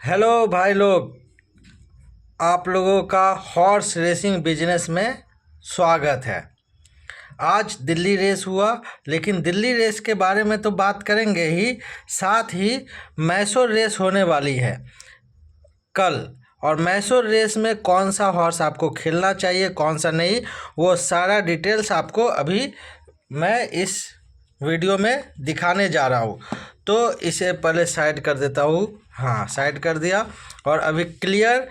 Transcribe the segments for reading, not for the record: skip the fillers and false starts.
Hello भाई लोग, आप लोगों का हॉर्स रेसिंग बिजनेस में स्वागत है। आज दिल्ली रेस हुआ, लेकिन दिल्ली रेस के बारे में तो बात करेंगे ही, साथ ही मैसूर रेस होने वाली है कल। और मैसूर रेस में कौन सा हॉर्स आपको खेलना चाहिए, कौन सा नहीं, वो सारा डिटेल्स आपको अभी मैं इस वीडियो में दिखाने जा रहा हूँ। तो इसे पहले साइड कर देता हूँ। हाँ, साइड कर दिया। और अभी क्लियर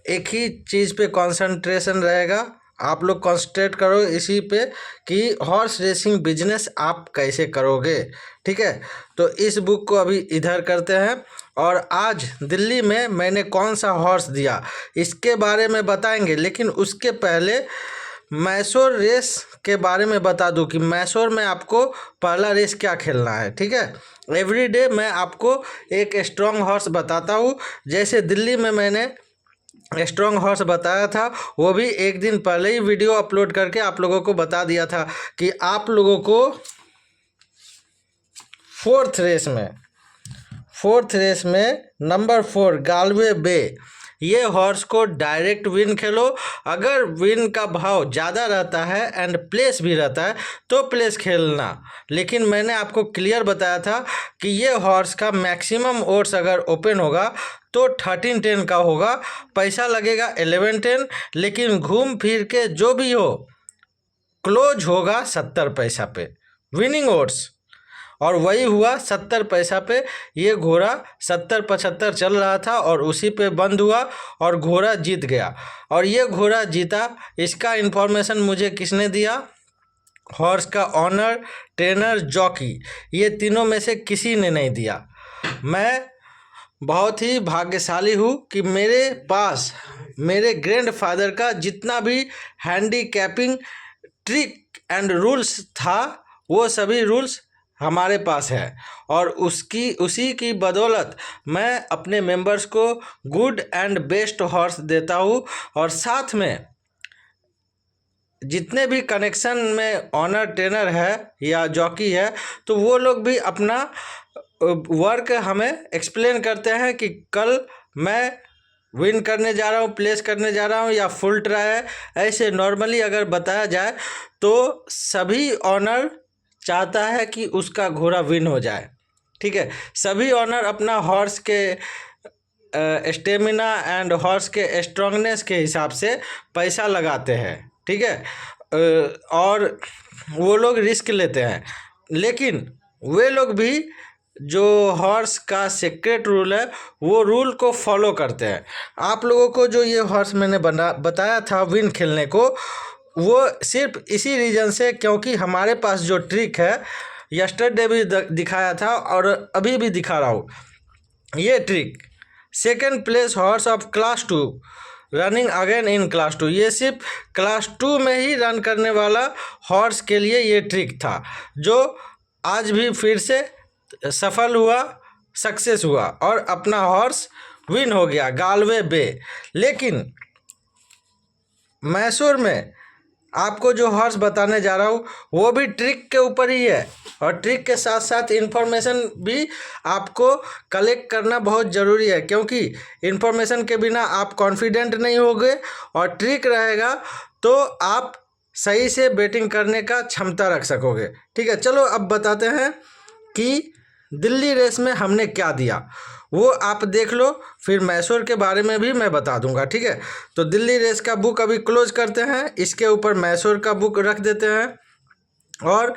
एक ही चीज़ पे कंसंट्रेशन रहेगा। आप लोग कंसंट्रेट करो इसी पे कि हॉर्स रेसिंग बिजनेस आप कैसे करोगे। ठीक है, तो इस बुक को अभी इधर करते हैं। और आज दिल्ली में मैंने कौन सा हॉर्स दिया इसके बारे में बताएंगे, लेकिन उसके पहले मैसूर रेस के बारे में बता दूं कि मैसूर में आपको पहला रेस क्या खेलना है। ठीक है, एवरीडे मैं आपको एक स्ट्रॉन्ग हॉर्स बताता हूँ। जैसे दिल्ली में मैंने स्ट्रॉन्ग हॉर्स बताया था, वो भी एक दिन पहले ही वीडियो अपलोड करके आप लोगों को बता दिया था कि आप लोगों को फोर्थ रेस में नंबर 4 गालवे बे, ये हॉर्स को डायरेक्ट विन खेलो। अगर विन का भाव ज़्यादा रहता है एंड प्लेस भी रहता है तो प्लेस खेलना, लेकिन मैंने आपको क्लियर बताया था कि ये हॉर्स का मैक्सिमम ओड्स अगर ओपन होगा तो 13-10 का होगा। पैसा लगेगा 11-10, लेकिन घूम फिर के जो भी हो क्लोज होगा 70 पैसा पे विनिंग ओड्स। और वही हुआ 70 पैसा पे। ये घोड़ा 70-75 चल रहा था और उसी पे बंद हुआ और घोड़ा जीत गया। और ये घोड़ा जीता, इसका इन्फॉर्मेशन मुझे किसने दिया? हॉर्स का ऑनर, ट्रेनर, जॉकी, ये तीनों में से किसी ने नहीं दिया। मैं बहुत ही भाग्यशाली हूँ कि मेरे पास मेरे ग्रैंडफादर का जितना भी हैंडीकैपिंग ट्रिक एंड रूल्स था, वो सभी रूल्स हमारे पास है। और उसी की बदौलत मैं अपने मेंबर्स को गुड एंड बेस्ट हॉर्स देता हूँ। और साथ में जितने भी कनेक्शन में ऑनर, ट्रेनर है या जॉकी है, तो वो लोग भी अपना वर्क हमें एक्सप्लेन करते हैं कि कल मैं विन करने जा रहा हूँ, प्लेस करने जा रहा हूँ या फुल ट्राई है। ऐसे नॉर्मली अगर बताया जाए तो सभी ऑनर चाहता है कि उसका घोड़ा विन हो जाए। ठीक है, सभी ऑनर अपना हॉर्स के स्टेमिना एंड हॉर्स के स्ट्रांगनेस के हिसाब से पैसा लगाते हैं। ठीक है, और वो लोग रिस्क लेते हैं, लेकिन वे लोग भी जो हॉर्स का सीक्रेट रूल है वो रूल को फॉलो करते हैं। आप लोगों को जो ये हॉर्स मैंने बताया था विन खेलने को, वो सिर्फ इसी रीज़न से क्योंकि हमारे पास जो ट्रिक है, यस्टरडे भी दिखाया था और अभी भी दिखा रहा हूँ। ये trick second place horse of class 2 running again in class 2, ये सिर्फ क्लास 2 में ही रन करने वाला हॉर्स के लिए ये ट्रिक था, जो आज भी फिर से सफल हुआ, सक्सेस हुआ और अपना हॉर्स विन हो गया गालवे बे। लेकिन मैसूर में आपको जो हॉर्स बताने जा रहा हूँ वो भी ट्रिक के ऊपर ही है, और ट्रिक के साथ साथ इन्फॉर्मेशन भी आपको कलेक्ट करना बहुत ज़रूरी है, क्योंकि इन्फॉर्मेशन के बिना आप कॉन्फिडेंट नहीं होगे। और ट्रिक रहेगा तो आप सही से बैटिंग करने का क्षमता रख सकोगे। ठीक है, चलो अब बताते हैं कि दिल्ली रेस में हमने क्या दिया, वो आप देख लो, फिर मैसूर के बारे में भी मैं बता दूंगा। ठीक है, तो दिल्ली रेस का बुक अभी क्लोज करते हैं, इसके ऊपर मैसूर का बुक रख देते हैं। और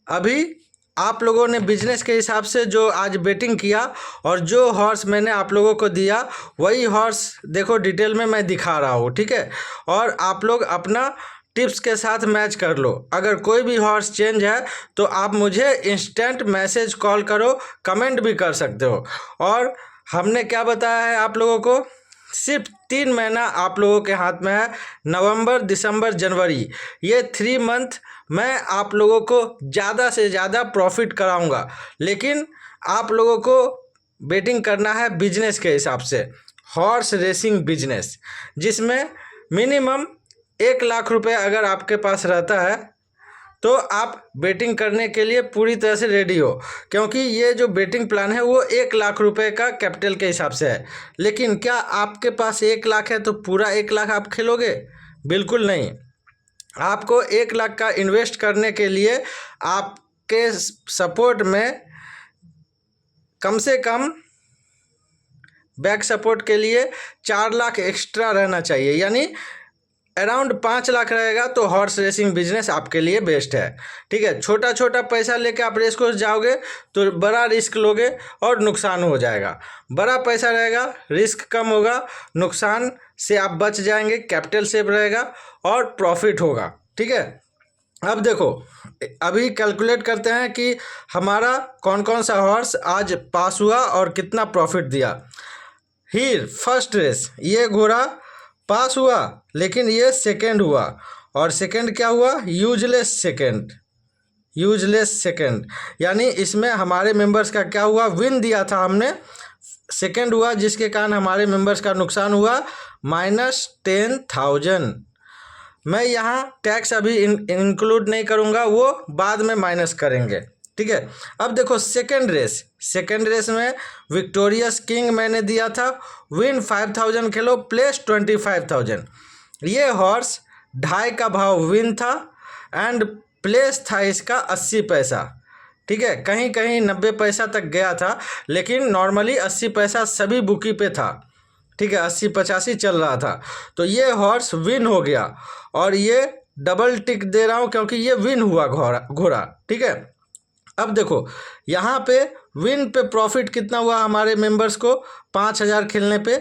अभी आप लोगों ने बिजनेस के हिसाब से जो आज बेटिंग किया और जो हॉर्स मैंने आप लोगों को दिया, वही हॉर्स देखो डिटेल में मैं दिखा रहा हूँ। ठीक है, और आप लोग अपना टिप्स के साथ मैच कर लो। अगर कोई भी हॉर्स चेंज है तो आप मुझे इंस्टेंट मैसेज, कॉल करो, कमेंट भी कर सकते हो। और हमने क्या बताया है आप लोगों को, सिर्फ 3 महीना आप लोगों के हाथ में है, नवंबर, दिसंबर, जनवरी, ये 3 मंथ मैं आप लोगों को ज़्यादा से ज़्यादा प्रॉफिट कराऊंगा। लेकिन आप लोगों को बेटिंग करना है बिजनेस के हिसाब से, हॉर्स रेसिंग बिजनेस, जिसमें मिनिमम 1 लाख रुपए अगर आपके पास रहता है तो आप बेटिंग करने के लिए पूरी तरह से रेडी हो, क्योंकि ये जो बेटिंग प्लान है वो 1 लाख रुपए का कैपिटल के हिसाब से है। लेकिन क्या आपके पास 1 लाख है तो पूरा 1 लाख आप खेलोगे? बिल्कुल नहीं। आपको 1 लाख का इन्वेस्ट करने के लिए आपके सपोर्ट में कम से कम बैक सपोर्ट के लिए 4 लाख एक्स्ट्रा रहना चाहिए, यानी अराउंड 5 लाख रहेगा तो हॉर्स रेसिंग बिजनेस आपके लिए बेस्ट है। ठीक है, छोटा छोटा पैसा लेके आप रेस कोर्स जाओगे तो बड़ा रिस्क लोगे और नुकसान हो जाएगा। बड़ा पैसा रहेगा, रिस्क कम होगा, नुकसान से आप बच जाएंगे, कैपिटल सेफ रहेगा और प्रॉफिट होगा। ठीक है, अब देखो, अभी कैलकुलेट करते हैं कि हमारा कौन कौन सा हॉर्स आज पास हुआ और कितना प्रॉफिट दिया। हीर फर्स्ट रेस, ये घोड़ा पास हुआ लेकिन ये सेकंड हुआ, और सेकंड क्या हुआ? Useless second. यूजलेस सेकंड यानी इसमें हमारे मेंबर्स का क्या हुआ? विन दिया था हमने, सेकंड हुआ, जिसके कारण हमारे मेंबर्स का नुकसान हुआ -10,000। मैं यहाँ टैक्स अभी इंक्लूड नहीं करूँगा, वो बाद में माइनस करेंगे। ठीक है, अब देखो सेकंड रेस में विक्टोरियस किंग मैंने दिया था, विन 5,000 खेलो प्लेस 25,000। ये हॉर्स 2.5 का भाव विन था एंड प्लेस था इसका 80 पैसा। ठीक है, कहीं कहीं 90 पैसा तक गया था, लेकिन नॉर्मली 80 पैसा सभी बुकी पे था। ठीक है, 80-85 चल रहा था, तो ये हॉर्स विन हो गया और ये डबल टिक दे रहा हूँ क्योंकि ये विन हुआ घोड़ा। ठीक है, अब देखो यहाँ पे विन पे प्रॉफिट कितना हुआ हमारे मेंबर्स को? 5,000 खेलने पे।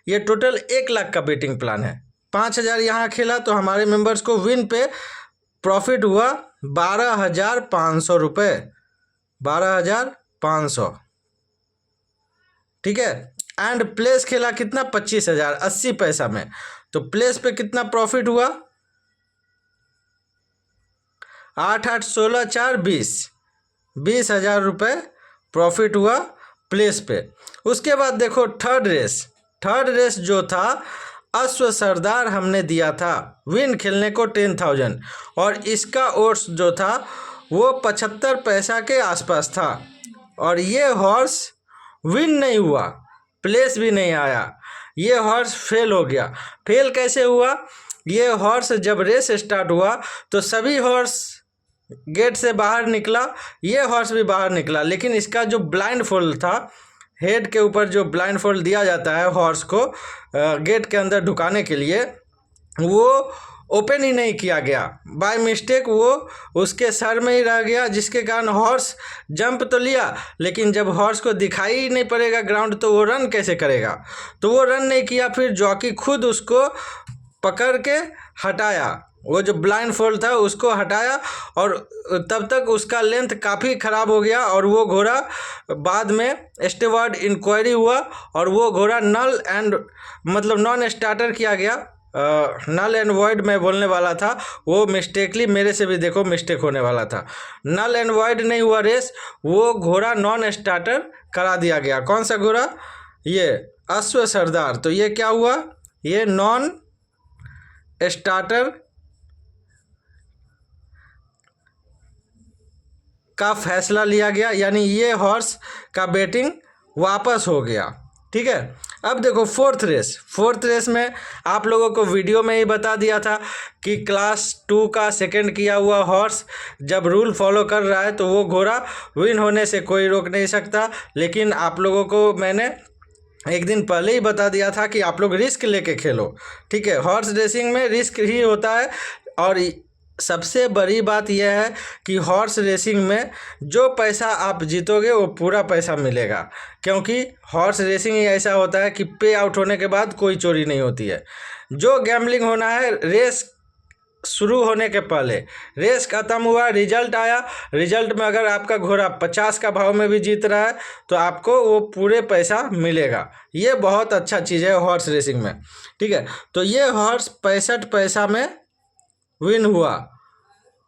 ये टोटल 1 लाख का बेटिंग प्लान है। 5,000 यहाँ खेला तो हमारे मेंबर्स को विन पे प्रॉफिट हुआ 12,500 रुपये, 12,500। ठीक है, एंड प्लेस खेला कितना? 25,000, 80 पैसा में। तो प्लेस पे कितना प्रॉफिट हुआ? 8 8 16 4 20,000 रुपये प्रॉफिट हुआ प्लेस पे। उसके बाद देखो थर्ड रेस जो था अश्व सरदार हमने दिया था विन खेलने को 10,000, और इसका ओट्स जो था वो 75 पैसा के आसपास था, और ये हॉर्स विन नहीं हुआ, प्लेस भी नहीं आया, ये हॉर्स फेल हो गया। फेल कैसे हुआ? ये हॉर्स जब रेस स्टार्ट हुआ तो सभी हॉर्स गेट से बाहर निकला, ये हॉर्स भी बाहर निकला, लेकिन इसका जो ब्लाइंड फोल्ड था, हेड के ऊपर जो ब्लाइंड फोल्ड दिया जाता है हॉर्स को गेट के अंदर ढुकाने के लिए, वो ओपन ही नहीं किया गया। बाय मिस्टेक वो उसके सर में ही रह गया, जिसके कारण हॉर्स जंप तो लिया, लेकिन जब हॉर्स को दिखाई ही नहीं पड़ेगा ग्राउंड तो वो रन कैसे करेगा? तो वो रन नहीं किया, फिर जॉकी खुद उसको पकड़ के हटाया, वो जो ब्लाइंड फोल्ड था उसको हटाया, और तब तक उसका लेंथ काफ़ी ख़राब हो गया, और वो घोड़ा बाद में स्टेवार्ड इंक्वायरी हुआ और वो घोड़ा नॉन स्टार्टर किया गया। नल एंड वॉइड मैं बोलने वाला था, वो मिस्टेकली मेरे से भी देखो मिस्टेक होने वाला था। नल एंड वॉइड नहीं हुआ रेस, वो घोड़ा नॉन स्टार्टर करा दिया गया। कौन सा घोड़ा? ये अश्व सरदार। तो ये क्या हुआ? ये नॉन स्टार्टर का फैसला लिया गया, यानी ये हॉर्स का बेटिंग वापस हो गया। ठीक है, अब देखो फोर्थ रेस में आप लोगों को वीडियो में ही बता दिया था कि क्लास 2 का सेकंड किया हुआ हॉर्स जब रूल फॉलो कर रहा है तो वो घोड़ा विन होने से कोई रोक नहीं सकता। लेकिन आप लोगों को मैंने एक दिन पहले ही बता दिया था कि आप लोग रिस्क लेके खेलो। ठीक है, हॉर्स रेसिंग में रिस्क ही होता है, और सबसे बड़ी बात यह है कि हॉर्स रेसिंग में जो पैसा आप जीतोगे वो पूरा पैसा मिलेगा, क्योंकि हॉर्स रेसिंग ही ऐसा होता है कि पे आउट होने के बाद कोई चोरी नहीं होती है। जो गैम्बलिंग होना है, रेस शुरू होने के पहले, रेस ख़त्म हुआ, रिजल्ट आया, रिजल्ट में अगर आपका घोड़ा 50 का भाव में भी जीत रहा है तो आपको वो पूरे पैसा मिलेगा। ये बहुत अच्छा चीज़ है हॉर्स रेसिंग में। ठीक है, तो ये हॉर्स 65 पैसा में विन हुआ,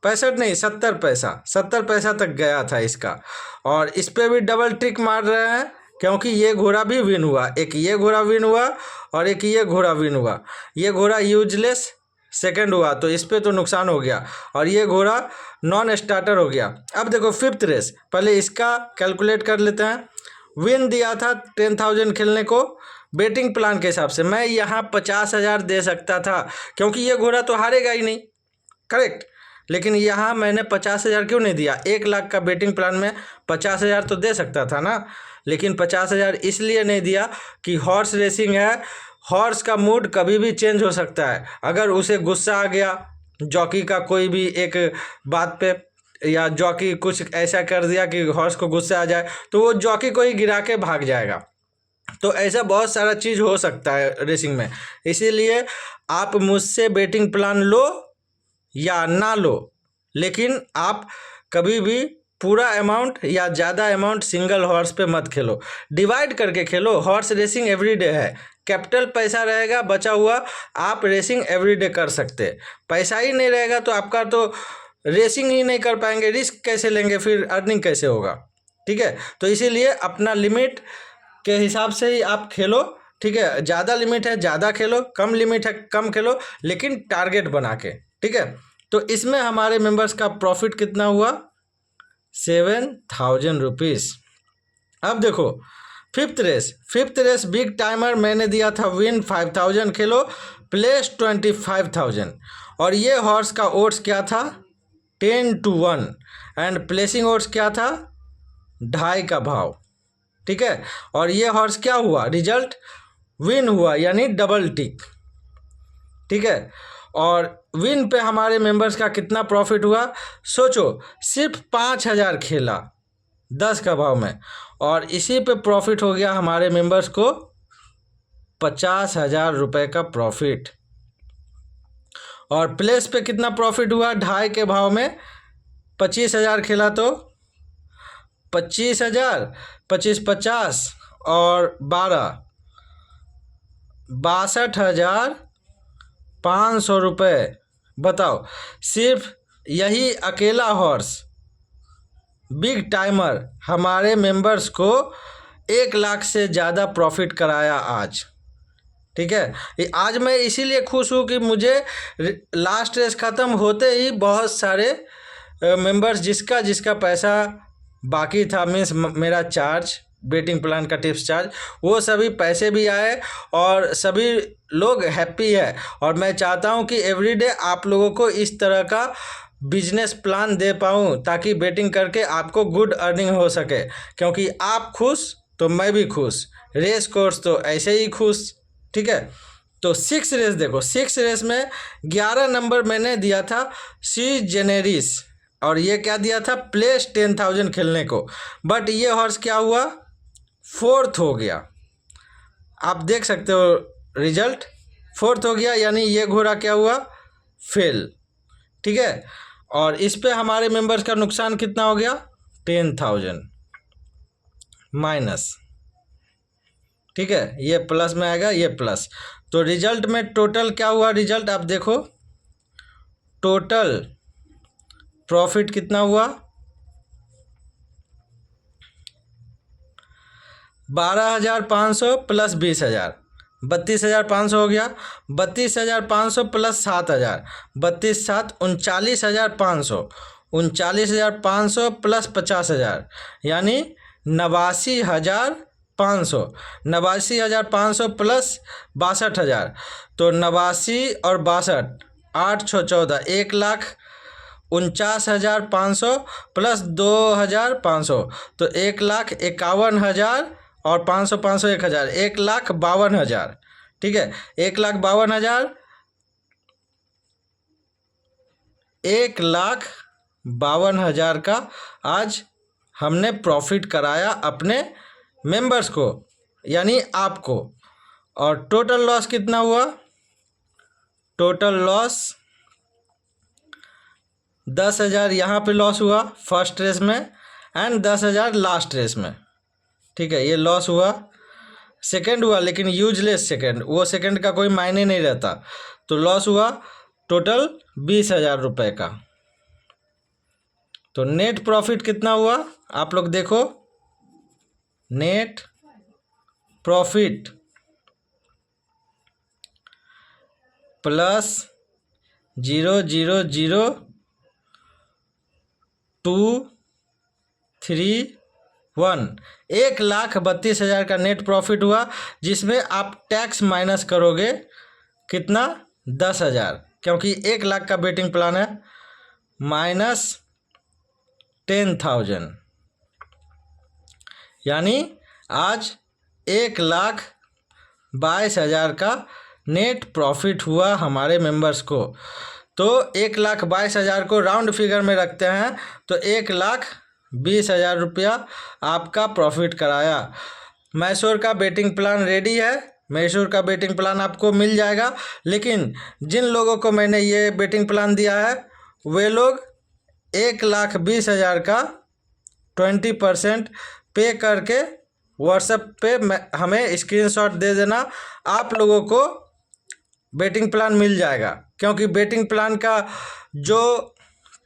65 नहीं 70 पैसा तक गया था इसका, और इस पर भी डबल ट्रिक मार रहे हैं क्योंकि ये घोड़ा भी विन हुआ, एक ये घोड़ा विन हुआ और एक ये घोड़ा विन हुआ। ये घोड़ा यूजलेस सेकंड हुआ तो इस पे तो नुकसान हो गया और ये घोड़ा नॉन स्टार्टर हो गया। अब देखो फिफ्थ रेस, पहले इसका कैलकुलेट कर लेते हैं। विन दिया था 10,000 खेलने को, बेटिंग प्लान के हिसाब से मैं यहाँ 50,000 दे सकता था क्योंकि ये घोड़ा तो हारेगा ही नहीं, करेक्ट। लेकिन यहाँ मैंने 50,000 क्यों नहीं दिया? 1 लाख का बेटिंग प्लान में 50,000 तो दे सकता था ना, लेकिन 50,000 इसलिए नहीं दिया कि हॉर्स रेसिंग है, हॉर्स का मूड कभी भी चेंज हो सकता है। अगर उसे गुस्सा आ गया जॉकी का कोई भी एक बात पे, या जॉकी कुछ ऐसा कर दिया कि हॉर्स को गुस्सा आ जाए, तो वो जॉकी को ही गिरा के भाग जाएगा। तो ऐसा बहुत सारा चीज़ हो सकता है रेसिंग में। इसीलिए आप मुझसे बेटिंग प्लान लो या ना लो, लेकिन आप कभी भी पूरा अमाउंट या ज़्यादा अमाउंट सिंगल हॉर्स पे मत खेलो, डिवाइड करके खेलो। हॉर्स रेसिंग एवरीडे है, कैपिटल पैसा रहेगा बचा हुआ, आप रेसिंग एवरीडे कर सकते। पैसा ही नहीं रहेगा तो आपका तो रेसिंग ही नहीं कर पाएंगे, रिस्क कैसे लेंगे, फिर अर्निंग कैसे होगा? ठीक है, तो इसीलिए अपना लिमिट के हिसाब से ही आप खेलो। ठीक है, ज़्यादा लिमिट है ज़्यादा खेलो, कम लिमिट है कम खेलो, लेकिन टारगेट बना के। ठीक है, तो इसमें हमारे मेंबर्स का प्रॉफिट कितना हुआ? 7,000 रुपीज़। अब देखो फिफ्थ रेस बिग टाइमर मैंने दिया था विन 5,000 खेलो प्लेस 25,000, और ये हॉर्स का ओट्स क्या था? 10-1, एंड प्लेसिंग ओट्स क्या था? 2.5 का भाव। ठीक है, और ये हॉर्स क्या हुआ? रिजल्ट विन हुआ, यानी डबल टिक। ठीक है, और विन पे हमारे मेंबर्स का कितना प्रॉफिट हुआ? सोचो, सिर्फ 5,000 खेला 10 का भाव में, और इसी पे प्रॉफिट हो गया हमारे मेंबर्स को 50,000 रुपये का प्रॉफिट। और प्लेस पे कितना प्रॉफिट हुआ? 2.5 के भाव में 25,000 खेला तो 25,000, 25 50 और 12 62,500 रुपये। बताओ, सिर्फ यही अकेला हॉर्स बिग टाइमर हमारे मेंबर्स को 1 लाख से ज़्यादा प्रॉफिट कराया आज। ठीक है, आज मैं इसीलिए खुश हूँ कि मुझे लास्ट रेस ख़त्म होते ही बहुत सारे मेंबर्स जिसका पैसा बाकी था, मीन्स मेरा चार्ज, बेटिंग प्लान का टिप्स चार्ज, वो सभी पैसे भी आए और सभी लोग हैप्पी है। और मैं चाहता हूँ कि एवरीडे आप लोगों को इस तरह का बिजनेस प्लान दे पाऊँ ताकि बेटिंग करके आपको गुड अर्निंग हो सके, क्योंकि आप खुश तो मैं भी खुश, रेस कोर्स तो ऐसे ही खुश। ठीक है, तो 6 रेस देखो, 6 रेस में 11 नंबर मैंने दिया था सी जेनेरिस, और ये क्या दिया था? प्लेस 10,000 खेलने को, बट ये हॉर्स क्या हुआ? 4th हो गया। आप देख सकते हो रिजल्ट, 4th हो गया, यानी ये घोड़ा क्या हुआ? फेल। ठीक है, और इस पे हमारे मेंबर्स का नुकसान कितना हो गया? 10,000 माइनस। ठीक है, ये प्लस में आएगा, ये प्लस, तो रिजल्ट में टोटल क्या हुआ? रिजल्ट आप देखो, टोटल प्रॉफिट कितना हुआ? 12,500 प्लस 20,000, 32,500 हो गया। 32,500 प्लस 7,000, 32 7 39,500, 39,500 प्लस 50,000, यानी 89,500, 89,500 प्लस 62,000, तो 89 और 62 8 6 14, 1,49,500 प्लस 2,500, तो 1,51,000 और 500 500 1,000, 1,52,000। ठीक है, 1,52,000, 1,52,000 का आज हमने प्रॉफिट कराया अपने मेंबर्स को, यानी आपको। और टोटल लॉस कितना हुआ? टोटल लॉस 10,000 यहाँ पे लॉस हुआ फर्स्ट रेस में, एंड 10,000 लास्ट रेस में। ठीक है, ये लॉस हुआ। सेकंड हुआ, लेकिन यूजलेस सेकंड, वो सेकंड का कोई मायने नहीं रहता, तो लॉस हुआ टोटल 20,000 रुपये का। तो नेट प्रॉफिट कितना हुआ? आप लोग देखो, नेट प्रॉफिट प्लस 0.00231 1,32,000 का नेट प्रॉफिट हुआ, जिसमें आप टैक्स माइनस करोगे कितना 10,000, क्योंकि 1 लाख का बेटिंग प्लान है, माइनस 10,000, यानी आज 1,22,000 का नेट प्रॉफिट हुआ हमारे मेंबर्स को। तो 1,22,000 को राउंड फिगर में रखते हैं तो 1,20,000 रुपया आपका प्रॉफिट कराया। मैसूर का बेटिंग प्लान रेडी है, मैसूर का बेटिंग प्लान आपको मिल जाएगा। लेकिन जिन लोगों को मैंने ये बेटिंग प्लान दिया है वे लोग 1,20,000 का 20% पे करके व्हाट्सएप पे हमें स्क्रीनशॉट दे देना, आप लोगों को बेटिंग प्लान मिल जाएगा। क्योंकि बेटिंग प्लान का जो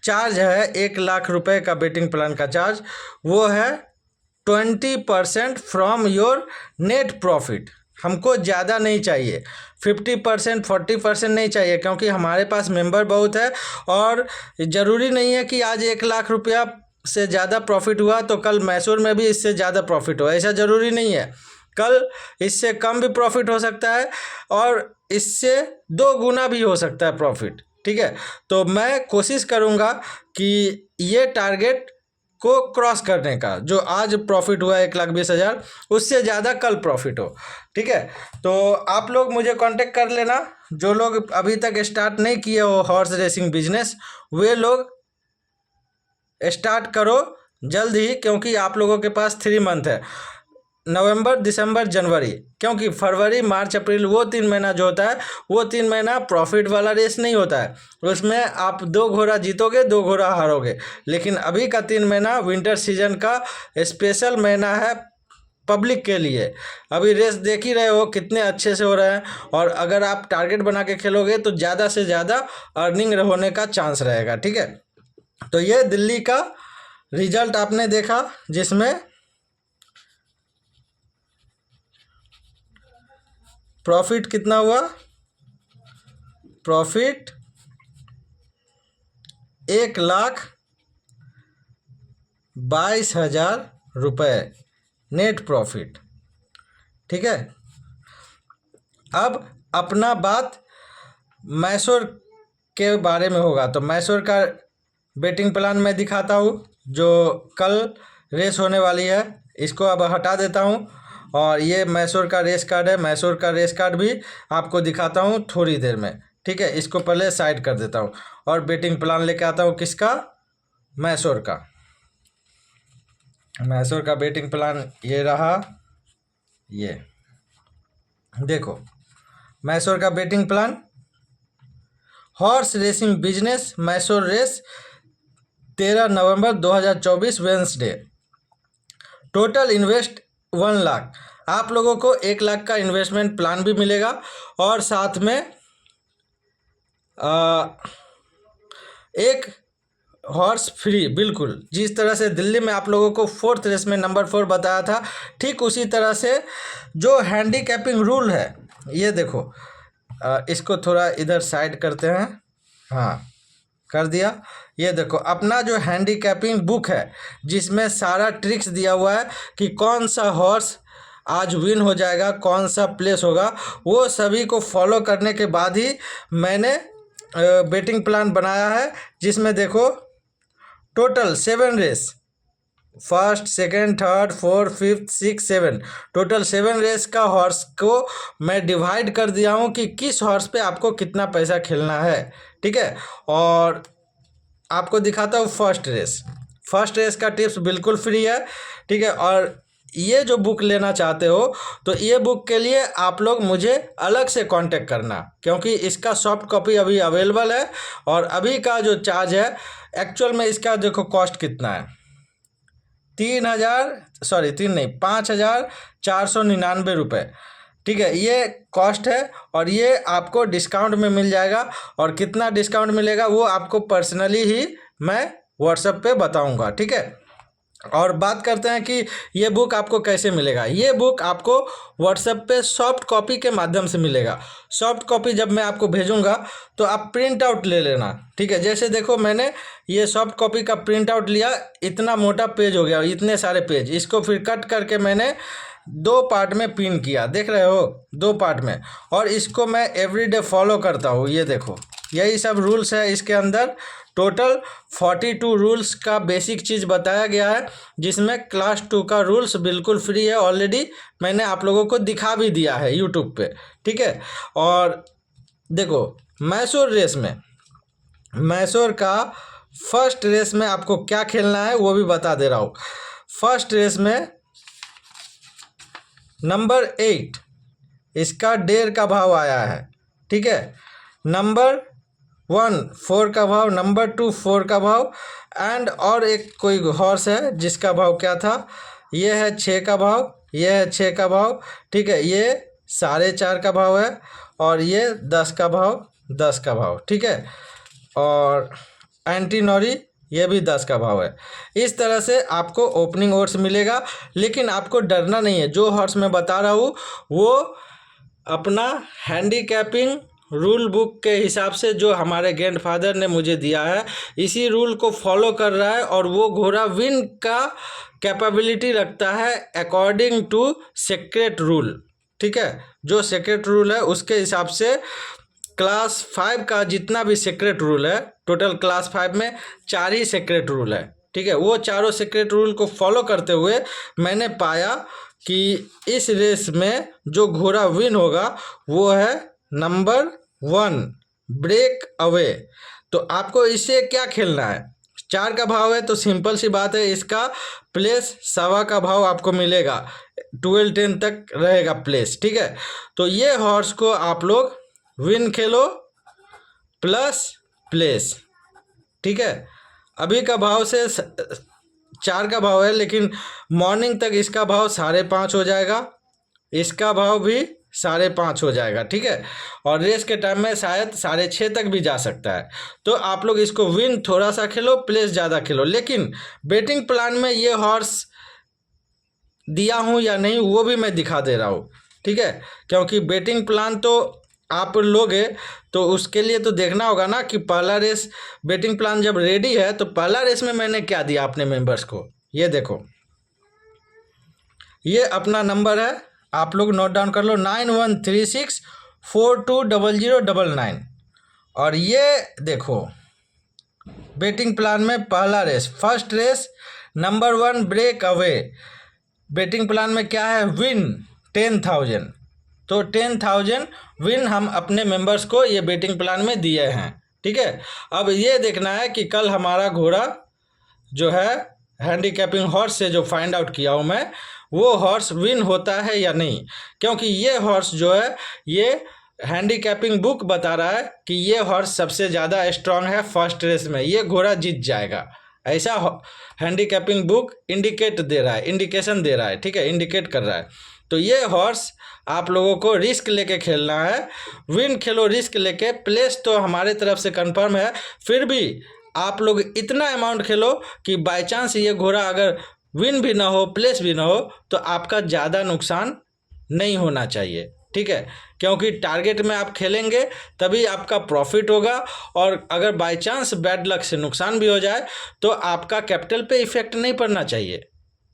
चार्ज है 1,00,000 रुपए का बेटिंग प्लान का चार्ज, वो है 20% फ्रॉम योर नेट प्रॉफिट। हमको ज़्यादा नहीं चाहिए, 50% 40% नहीं चाहिए, क्योंकि हमारे पास मेंबर बहुत है और ज़रूरी नहीं है कि आज 1,00,000 रुपया से ज़्यादा प्रॉफिट हुआ तो कल मैसूर में भी इससे ज़्यादा प्रॉफिट हो, ऐसा ज़रूरी नहीं है। कल इससे कम भी प्रॉफिट हो सकता है और इससे 2 गुना भी हो सकता है प्रॉफिट, ठीक है। तो मैं कोशिश करूँगा कि ये टारगेट को क्रॉस करने का, जो आज प्रॉफिट हुआ 1,20,000 उससे ज़्यादा कल प्रॉफिट हो, ठीक है। तो आप लोग मुझे कांटेक्ट कर लेना, जो लोग अभी तक स्टार्ट नहीं किए हो हॉर्स रेसिंग बिजनेस, वे लोग स्टार्ट करो जल्द ही, क्योंकि आप लोगों के पास 3 मंथ है, नवंबर, दिसंबर, जनवरी। क्योंकि फरवरी, मार्च, अप्रैल वो 3 महीना जो होता है वो 3 महीना प्रॉफिट वाला रेस नहीं होता है, उसमें आप 2 घोड़ा जीतोगे 2 घोड़ा हारोगे। लेकिन अभी का 3 महीना विंटर सीजन का स्पेशल महीना है पब्लिक के लिए। अभी रेस देख ही रहे हो कितने अच्छे से हो रहे हैं, और अगर आप टारगेट बना के खेलोगे तो ज़्यादा से ज़्यादा अर्निंग होने का चांस रहेगा, ठीक है। तो ये दिल्ली का रिजल्ट आपने देखा, जिसमें प्रॉफिट कितना हुआ, प्रॉफिट 1,22,000 रुपये नेट प्रॉफिट, ठीक है। अब अपना बात मैसूर के बारे में होगा, तो मैसूर का बेटिंग प्लान मैं दिखाता हूँ, जो कल रेस होने वाली है। इसको अब हटा देता हूँ और ये मैसूर का रेस कार्ड है, मैसूर का रेस कार्ड भी आपको दिखाता हूँ थोड़ी देर में, ठीक है। इसको पहले साइड कर देता हूँ और बेटिंग प्लान लेके आता हूँ किसका, मैसूर का। मैसूर का बेटिंग प्लान ये रहा, ये देखो मैसूर का betting plan, horse racing business Mysore race 13 November 2024 Wednesday. Total invest 1 lakh. आप लोगों को 1 लाख का इन्वेस्टमेंट प्लान भी मिलेगा और साथ में एक हॉर्स फ्री, बिल्कुल जिस तरह से दिल्ली में आप लोगों को 4th रेस में नंबर 4 बताया था, ठीक उसी तरह से जो हैंडीकैपिंग रूल है, ये देखो, इसको थोड़ा इधर साइड करते हैं, हाँ कर दिया। ये देखो अपना जो हैंडीकैपिंग बुक है, जिसमें सारा ट्रिक्स दिया हुआ है कि कौन सा हॉर्स आज विन हो जाएगा, कौन सा प्लेस होगा, वो सभी को फॉलो करने के बाद ही मैंने बेटिंग प्लान बनाया है। जिसमें देखो total 7 race, 1st, 2nd, 3rd, 4th, 5th, 6th, 7, total 7 race का हॉर्स को मैं डिवाइड कर दिया हूँ कि किस हॉर्स पे आपको कितना पैसा खेलना है, ठीक है। और आपको दिखाता हूँ फर्स्ट रेस का टिप्स बिल्कुल फ्री है, ठीक है। और ये जो बुक लेना चाहते हो तो ये बुक के लिए आप लोग मुझे अलग से कांटेक्ट करना, क्योंकि इसका सॉफ्ट कॉपी अभी अवेलेबल है। और अभी का जो चार्ज है एक्चुअल में, इसका देखो कॉस्ट कितना है, 5,499 रुपये, ठीक है, ये कॉस्ट है। और ये आपको डिस्काउंट में मिल जाएगा, और कितना डिस्काउंट मिलेगा वो आपको पर्सनली ही मैं व्हाट्सएप पे बताऊंगा, ठीक है। और बात करते हैं कि ये बुक आपको कैसे मिलेगा। ये बुक आपको व्हाट्सएप पे सॉफ्ट कॉपी के माध्यम से मिलेगा। सॉफ्ट कॉपी जब मैं आपको भेजूंगा तो आप प्रिंट आउट ले लेना, ठीक है। जैसे देखो मैंने ये सॉफ्ट कॉपी का प्रिंट आउट लिया, इतना मोटा पेज हो गया, इतने सारे पेज, इसको फिर कट करके मैंने 2 पार्ट में पिन किया, देख रहे हो, 2 पार्ट में। और इसको मैं एवरीडे फॉलो करता हूँ। ये देखो यही सब रूल्स है इसके अंदर। टोटल 42 रूल्स का बेसिक चीज़ बताया गया है, जिसमें क्लास 2 का रूल्स बिल्कुल फ्री है। ऑलरेडी मैंने आप लोगों को दिखा भी दिया है यूट्यूब पे, ठीक है। और देखो मैसूर रेस में, मैसूर का फर्स्ट रेस में आपको क्या खेलना है वो भी बता दे रहा हूँ। फर्स्ट रेस में नंबर 8 इसका 1.5 का भाव आया है, ठीक है। नंबर 1 4 का भाव, नंबर 2 4 का भाव, एंड और एक कोई हॉर्स है जिसका भाव क्या था, ये है 6 का भाव, ये है 6 का भाव, ठीक है। ये 4.5 का भाव है, और ये 10 का भाव, 10 का भाव, ठीक है। और एंटीनोरी ये भी 10 का भाव है। इस तरह से आपको ओपनिंग ओड्स मिलेगा, लेकिन आपको डरना नहीं है। जो हॉर्स मैं बता रहा हूँ वो अपना हैंडीकैपिंग रूल बुक के हिसाब से जो हमारे ग्रैंडफादर ने मुझे दिया है, इसी रूल को फॉलो कर रहा है, और वो घोड़ा विन का कैपेबिलिटी रखता है अकॉर्डिंग टू सीक्रेट रूल, ठीक है। जो सीक्रेट रूल है उसके हिसाब से क्लास 5 का जितना भी सीक्रेट रूल है, टोटल क्लास 5 में 4 ही सीक्रेट रूल है, ठीक है। वो चारों सीक्रेट रूल को फॉलो करते हुए मैंने पाया कि इस रेस में जो घोड़ा विन होगा वो है नंबर 1 ब्रेक अवे। तो आपको इससे क्या खेलना है, 4 का भाव है तो सिंपल सी बात है, इसका प्लेस 1.25 का भाव आपको मिलेगा, 12-10 तक रहेगा प्लेस, ठीक है। तो ये हॉर्स को आप लोग विन खेलो प्लस प्लेस, ठीक है। अभी का भाव से 4 का भाव है, लेकिन मॉर्निंग तक इसका भाव 5.5 हो जाएगा, इसका भाव भी 5.5 हो जाएगा, ठीक है। और रेस के टाइम में शायद 6.5 तक भी जा सकता है। तो आप लोग इसको विन थोड़ा सा खेलो, प्लेस ज़्यादा खेलो। लेकिन बेटिंग प्लान में ये हॉर्स दिया हूँ या नहीं वो भी मैं दिखा दे रहा हूँ, ठीक है। क्योंकि बेटिंग प्लान तो आप लोगे तो उसके लिए तो देखना होगा ना कि पहला रेस बेटिंग प्लान जब रेडी है तो पहला रेस में मैंने क्या दिया अपने मेंबर्स को। ये देखो, ये अपना नंबर है, आप लोग नोट डाउन कर लो, 9136420099। और ये देखो बेटिंग प्लान में पहला race, first race number 1 break away. Betting plan में क्या है, विन 10,000। तो 10,000 विन हम अपने मेंबर्स को ये बेटिंग प्लान में दिए हैं, ठीक है। अब ये देखना है कि कल हमारा घोड़ा जो है हैंडीकैपिंग हॉर्स से जो फाइंड आउट किया हूँ मैं, वो हॉर्स विन होता है या नहीं। क्योंकि ये हॉर्स जो है, ये हैंडीकैपिंग बुक बता रहा है कि ये हॉर्स सबसे ज़्यादा स्ट्रांग है फर्स्ट रेस में, ये घोड़ा जीत जाएगा। ऐसा हैंडीकैपिंग बुक इंडिकेट दे रहा है, इंडिकेशन दे रहा है, ठीक है, इंडिकेट कर रहा है। तो ये हॉर्स आप लोगों को रिस्क लेके खेलना है, विन खेलो रिस्क लेके, प्लेस तो हमारे तरफ से कंफर्म है। फिर भी आप लोग इतना अमाउंट खेलो कि बाय चांस ये घोड़ा अगर विन भी ना हो, प्लेस भी ना हो, तो आपका ज़्यादा नुकसान नहीं होना चाहिए, ठीक है। क्योंकि टारगेट में आप खेलेंगे तभी आपका प्रॉफिट होगा, और अगर बाय चांस बैड लक से नुकसान भी हो जाए तो आपका कैपिटल पे इफेक्ट नहीं पड़ना चाहिए,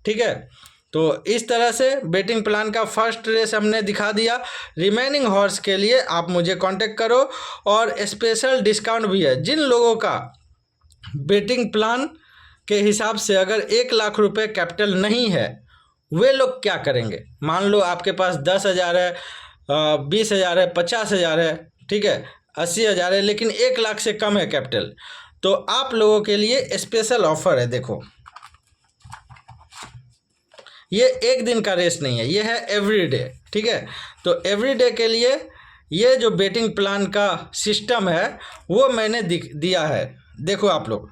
ठीक है। तो इस तरह से बेटिंग प्लान का फर्स्ट रेस हमने दिखा दिया। रिमेनिंग हॉर्स के लिए आप मुझे कांटेक्ट करो, और स्पेशल डिस्काउंट भी है। जिन लोगों का बेटिंग प्लान के हिसाब से अगर 1 लाख रुपए कैपिटल नहीं है, वे लोग क्या करेंगे। मान लो आपके पास 10,000 है, 20,000 है, 50,000 है, ठीक है, 80,000 है, लेकिन 1 लाख से कम है कैपिटल, तो आप लोगों के लिए स्पेशल ऑफर है। देखो ये एक दिन का रेस नहीं है, ये है एवरीडे, ठीक है। तो एवरीडे के लिए ये जो बेटिंग प्लान का सिस्टम है वो मैंने दिया है। देखो आप लोग,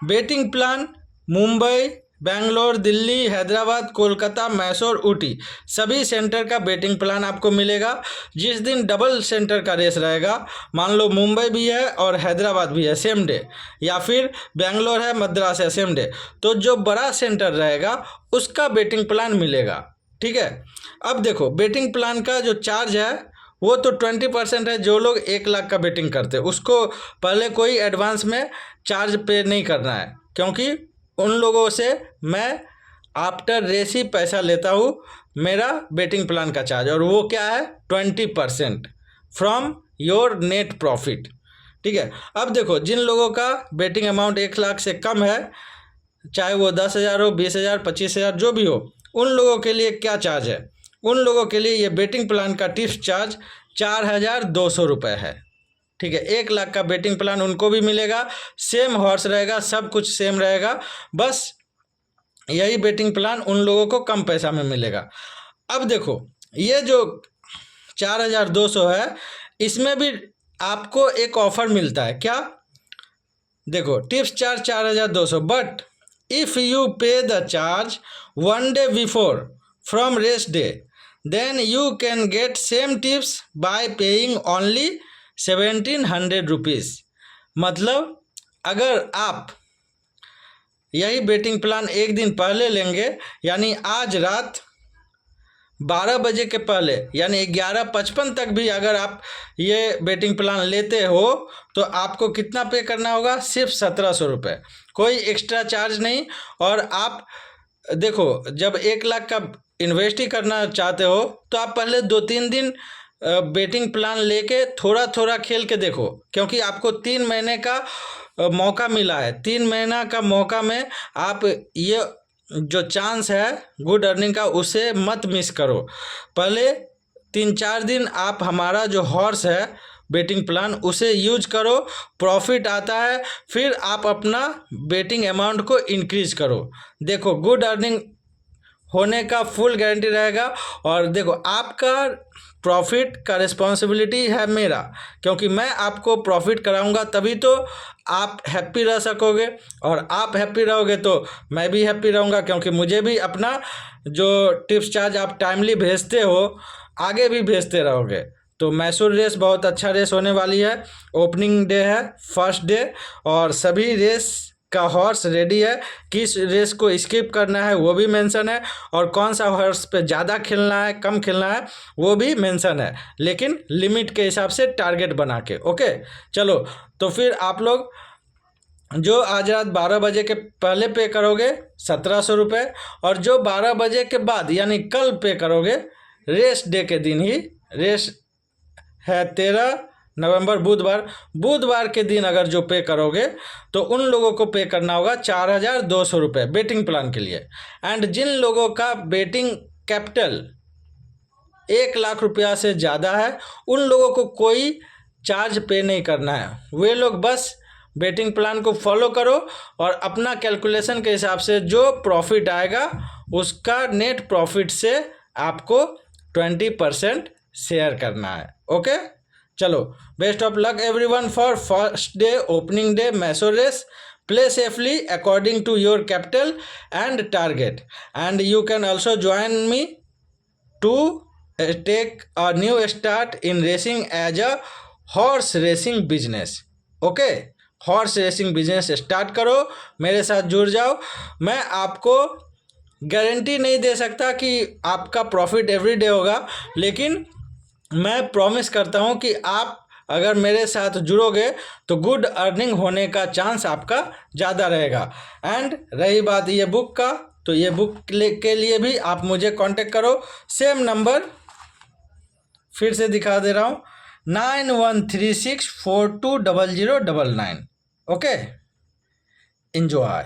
बेटिंग प्लान मुंबई, बेंगलोर, दिल्ली, हैदराबाद, कोलकाता, मैसूर, ऊटी सभी सेंटर का बेटिंग प्लान आपको मिलेगा। जिस दिन डबल सेंटर का रेस रहेगा, मान लो मुंबई भी है और हैदराबाद भी है सेम डे, या फिर बेंगलोर है मद्रास है सेम डे, तो जो बड़ा सेंटर रहेगा उसका बेटिंग प्लान मिलेगा। ठीक है। अब देखो बेटिंग प्लान का जो चार्ज है वो तो 20% है। जो लोग 1 लाख का बेटिंग करते हैं उसको पहले कोई एडवांस में चार्ज पे नहीं करना है, क्योंकि उन लोगों से मैं आफ्टर रेस ही पैसा लेता हूँ, मेरा बेटिंग प्लान का चार्ज, और वो क्या है 20% फ्रॉम योर नेट प्रॉफिट। ठीक है। अब देखो जिन लोगों का बेटिंग अमाउंट 1 लाख से कम है, चाहे वो 10,000 हो, 20,000, 25,000 जो भी हो, उन लोगों के लिए क्या चार्ज है? उन लोगों के लिए ये बेटिंग प्लान का टिप्स चार्ज 4,200 रुपये है। ठीक है। 1 लाख का बेटिंग प्लान उनको भी मिलेगा, सेम हॉर्स रहेगा, सब कुछ सेम रहेगा, बस यही बेटिंग प्लान उन लोगों को कम पैसा में मिलेगा। अब देखो ये जो 4,200 है, इसमें भी आपको एक ऑफर मिलता है। क्या? देखो tips charge 4,200, but if you pay the charge 1 day before from race day, then you can get same tips by paying only 1,700 rupees. मतलब अगर आप यही बेटिंग प्लान एक दिन पहले लेंगे, यानी आज रात 12 बजे के पहले, यानी 11:55 तक भी अगर आप ये बेटिंग प्लान लेते हो, तो आपको कितना पे करना होगा? सिर्फ 1,700 रुपये, कोई एक्स्ट्रा चार्ज नहीं। और आप देखो जब 1 लाख का इन्वेस्ट ही करना चाहते हो, तो आप पहले 2-3 दिन बेटिंग प्लान लेके थोड़ा थोड़ा खेल के देखो, क्योंकि आपको 3 महीने का मौका मिला है। 3 महीना का मौका में आप ये जो चांस है गुड अर्निंग का, उसे मत मिस करो। पहले 3-4 दिन आप हमारा जो हॉर्स है बेटिंग प्लान उसे यूज करो, प्रॉफिट आता है, फिर आप अपना बेटिंग अमाउंट को इंक्रीज करो। देखो गुड अर्निंग होने का फुल गारंटी रहेगा। और देखो आपका प्रॉफिट का रिस्पॉन्सिबिलिटी है मेरा, क्योंकि मैं आपको प्रॉफिट कराऊंगा, तभी तो आप हैप्पी रह सकोगे, और आप हैप्पी रहोगे तो मैं भी हैप्पी रहूँगा, क्योंकि मुझे भी अपना जो टिप्स चार्ज आप टाइमली भेजते हो आगे भी भेजते रहोगे। तो मैसूर रेस बहुत अच्छा रेस होने वाली है। ओपनिंग डे है, फर्स्ट डे, और सभी रेस का हॉर्स रेडी है। किस रेस को स्किप करना है वो भी मेंशन है, और कौन सा हॉर्स पे ज़्यादा खेलना है कम खेलना है वो भी मेंशन है, लेकिन लिमिट के हिसाब से टारगेट बना के। ओके चलो, तो फिर आप लोग जो आज रात 12 बजे के पहले पे करोगे 1,700 रुपये, और जो 12 बजे के बाद यानी कल पे करोगे, रेस डे के दिन ही, रेस है 13 नवंबर बुधवार के दिन अगर जो पे करोगे, तो उन लोगों को पे करना होगा 4,200 रुपये बेटिंग प्लान के लिए। एंड जिन लोगों का बेटिंग कैपिटल 1 लाख रुपया से ज़्यादा है, उन लोगों को कोई चार्ज पे नहीं करना है। वे लोग बस बेटिंग प्लान को फॉलो करो, और अपना कैलकुलेशन के हिसाब से जो प्रॉफिट आएगा उसका नेट प्रॉफिट से आपको 20% शेयर करना है। ओके चलो, best of luck everyone for first day opening day Mysore race. Play safely according to your capital and target, and you can also join me to take a new start in racing as a horse racing business. Okay horse racing business start करो, मेरे साथ जुड़ जाओ। मैं आपको guarantee नहीं दे सकता कि आपका प्रॉफिट एवरीडे होगा, लेकिन मैं प्रॉमिस करता हूँ कि आप अगर मेरे साथ जुड़ोगे तो गुड अर्निंग होने का चांस आपका ज़्यादा रहेगा। एंड रही बात ये बुक का, तो ये बुक के लिए भी आप मुझे कांटेक्ट करो। सेम नंबर फिर से दिखा दे रहा हूँ, 9136420099। Okay, enjoy.